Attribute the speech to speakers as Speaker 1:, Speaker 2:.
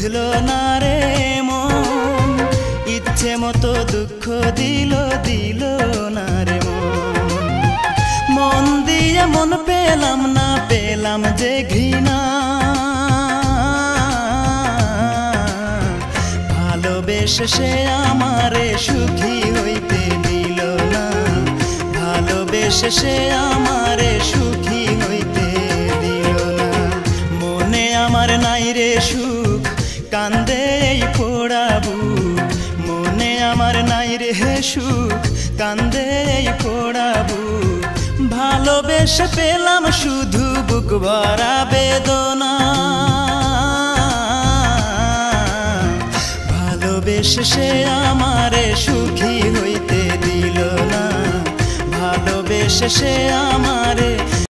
Speaker 1: বুঝলো না রে মন, ইচ্ছে মতো দুঃখ দিল দিল না রে মন। মন দিয়ে মন পেলাম না, পেলাম যে ঘৃণা। ভালোবেসে সে আমারে সুখী হইতে দিল না, ভালোবেসে সে আমারে সুখী হইতে দিল না। মনে আমার নাই রে সুখ, কান্দে এই পোড়া বুক। মনে আমার নাই রে সুখ, কান্দে এই পোড়া বুক। ভালোবেসে পেলাম শুধু বুক ভরা বেদনা। ভালোবেসে সে আমারে সুখী হইতে দিল না, ভালোবেসে সে আমারে